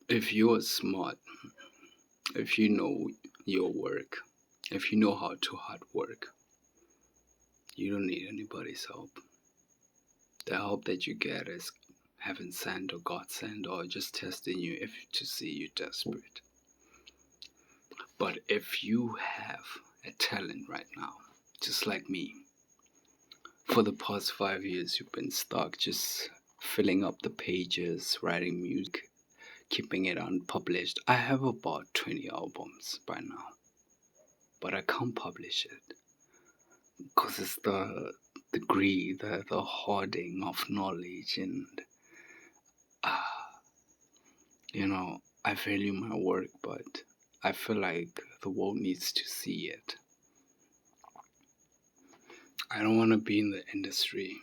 If you are smart, if you know your work, if you know how to hard work, you don't need anybody's help. The help that you get is heaven sent or God sent or just testing you if to see you desperate. But if you have a talent right now, just like me, for the past 5 years you've been stuck just filling up the pages, writing music, keeping it unpublished. I have about 20 albums by now, but I can't publish it because it's the greed, the hoarding of knowledge, and uh, I value my work, but I feel like the world needs to see it. I don't want to be in the industry.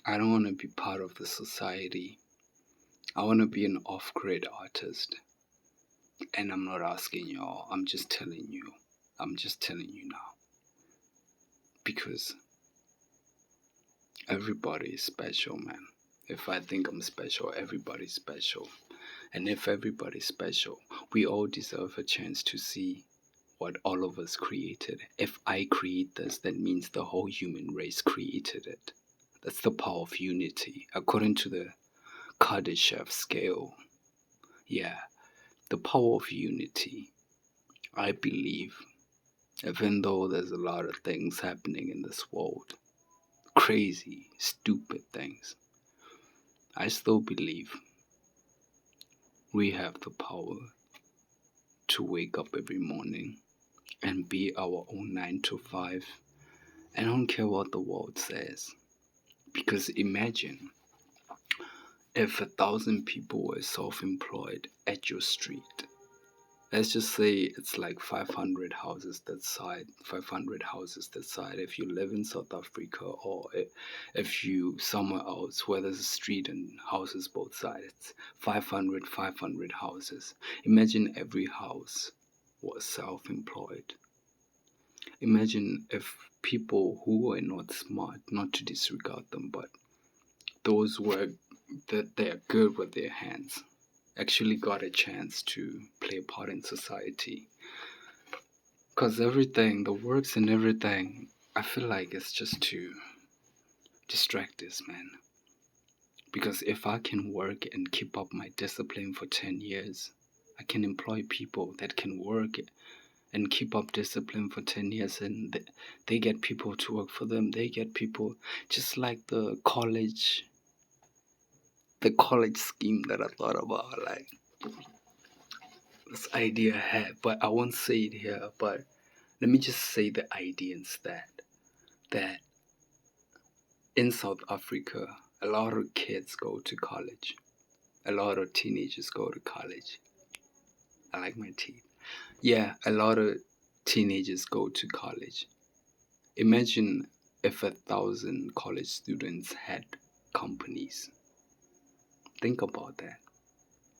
I don't want to be part of the society. I want to be an off-grid artist. And I'm not asking y'all, I'm just telling you. I'm just telling you now. Because everybody is special, man. If I think I'm special, everybody's special. And if everybody's special, we all deserve a chance to see what all of us created. If I create this, that means the whole human race created it. That's the power of unity. According to the Kardashev scale, yeah, the power of unity. I believe, even though there's a lot of things happening in this world, crazy, stupid things, I still believe we have the power to wake up every morning and be our own 9 to 5. I don't care what the world says. Because imagine if 1,000 people were self employed at your street. Let's just say it's like 500 houses that side, 500 houses that side. If you live in South Africa or if you somewhere else where there's a street and houses both sides, it's 500 houses. Imagine every house was self-employed. Imagine if people who were not smart, not to disregard them, but those were that they're good with their hands, actually got a chance to play a part in society. Because everything, the works and everything, I feel like it's just to distract us, man. Because if I can work and keep up my discipline for 10 years, I can employ people that can work and keep up discipline for 10 years, and they get people to work for them. They get people just like the college scheme that I thought about, like this idea I had, but I won't say it here, but let me just say the idea instead. That in South Africa, a lot of kids go to college. A lot of teenagers go to college. I like my teeth. Yeah, a lot of teenagers go to college. Imagine if 1,000 college students had companies. Think about that.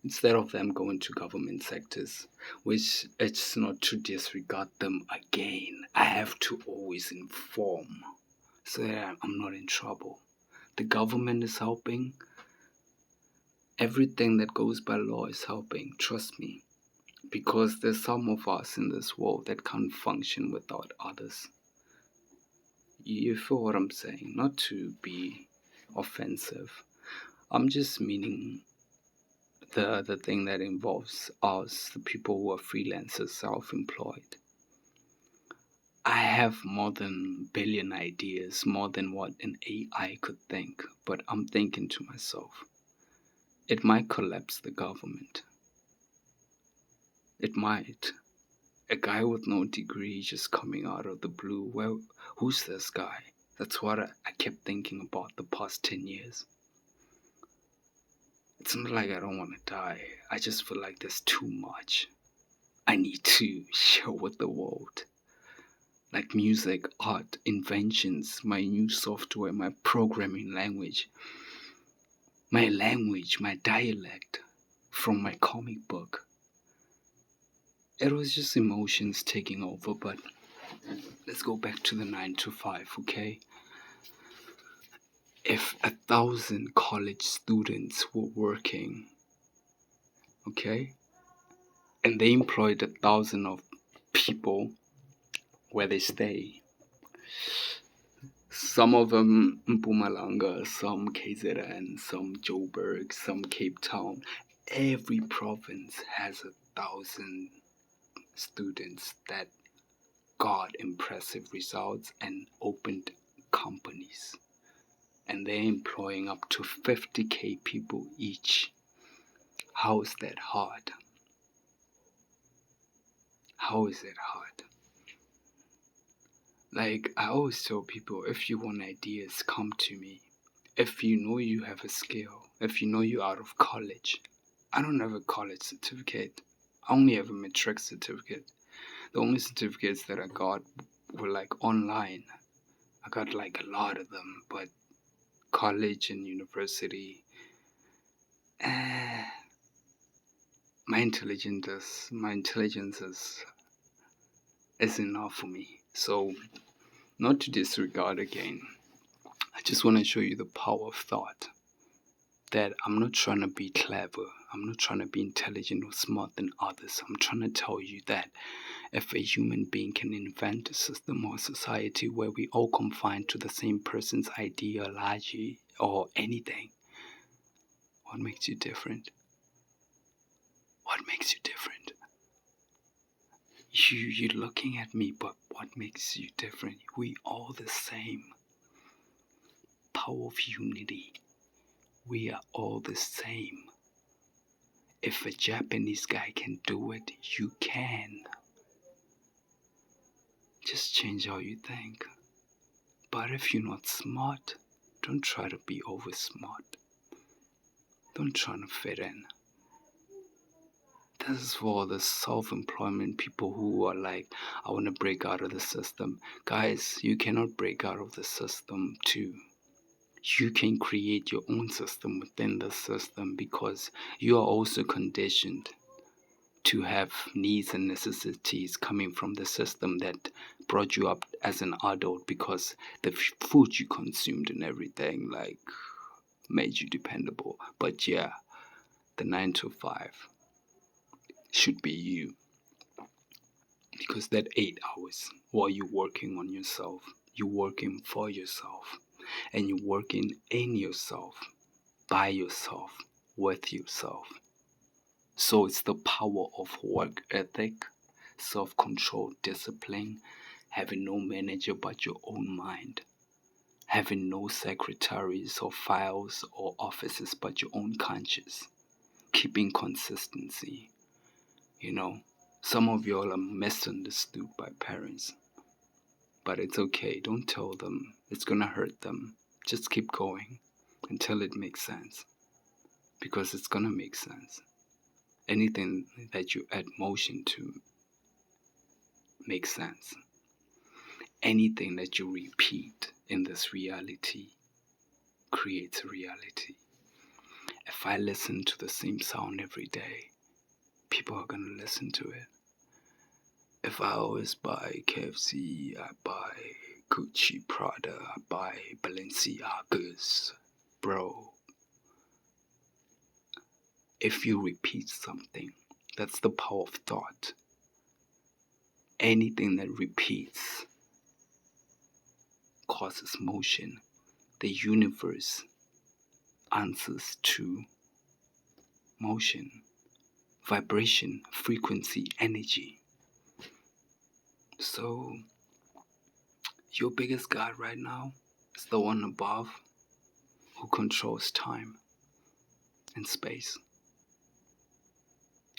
Instead of them going to government sectors, which it's not to disregard them again. I have to always inform so that I'm not in trouble. The government is helping. Everything that goes by law is helping, trust me. Because there's some of us in this world that can't function without others. You feel what I'm saying? Not to be offensive. I'm just meaning the thing that involves us, the people who are freelancers, self-employed. I have more than billion ideas, more than what an AI could think, but I'm thinking to myself, it might collapse the government. It might. A guy with no degree just coming out of the blue. Well, who's this guy? That's what I kept thinking about the past 10 years. It's not like I don't want to die. I just feel like there's too much I need to share with the world. Like music, art, inventions, my new software, my programming language, my dialect from my comic book. It was just emotions taking over, but let's go back to the 9 to 5, okay? If 1,000 college students were working okay? And they employed 1,000 of people where they stay. Some of them Mpumalanga, some KZN, some Joburg, some Cape Town. Every province has 1,000 students that got impressive results and opened companies. And they're employing up to 50k people each. How is that hard? How is it hard? Like, I always tell people, if you want ideas, come to me. If you know you have a skill, if you know you're out of college. I don't have a college certificate. I only have a matric certificate. The only certificates that I got were like online. I got like a lot of them, but college and university, my intelligence is enough for me. So, not to disregard again, I just want to show you the power of thought. That I'm not trying to be clever, I'm not trying to be intelligent or smart than others. I'm trying to tell you that if a human being can invent a system or society where we all confined to the same person's ideology or anything, what makes you different? What makes you different? You're looking at me, but what makes you different? We all the same. Power of unity. We are all the same. If a Japanese guy can do it, you can. Just change how you think. But if you're not smart, don't try to be over smart. Don't try to fit in. This is for the self-employment people who are like, I want to break out of the system. Guys, you cannot break out of the system too. You can create your own system within the system because you are also conditioned to have needs and necessities coming from the system that brought you up as an adult, because the food you consumed and everything like made you dependable. But yeah, the 9 to 5 should be you, because that 8 hours while you're working on yourself, you're working for yourself, and you're working in yourself, by yourself, with yourself. So it's the power of work ethic, self-control, discipline, having no manager but your own mind, having no secretaries or files or offices but your own conscience, keeping consistency. Some of y'all are misunderstood by parents, but it's okay. Don't tell them. It's gonna hurt them. Just keep going until it makes sense, because it's gonna make sense. Anything that you add motion to makes sense. Anything that you repeat in this reality creates a reality. If I listen to the same sound every day, people are going to listen to it. If I always buy KFC, I buy Gucci, Prada, I buy Balenciagas, bro. If you repeat something, that's the power of thought. Anything that repeats causes motion. The universe answers to motion, vibration, frequency, energy. So, your biggest God right now is the one above who controls time and space.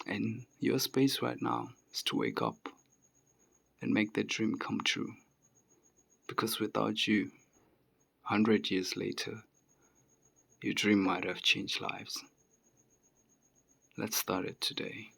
And your space right now is to wake up and make that dream come true. Because without you, 100 years later, your dream might have changed lives. Let's start it today.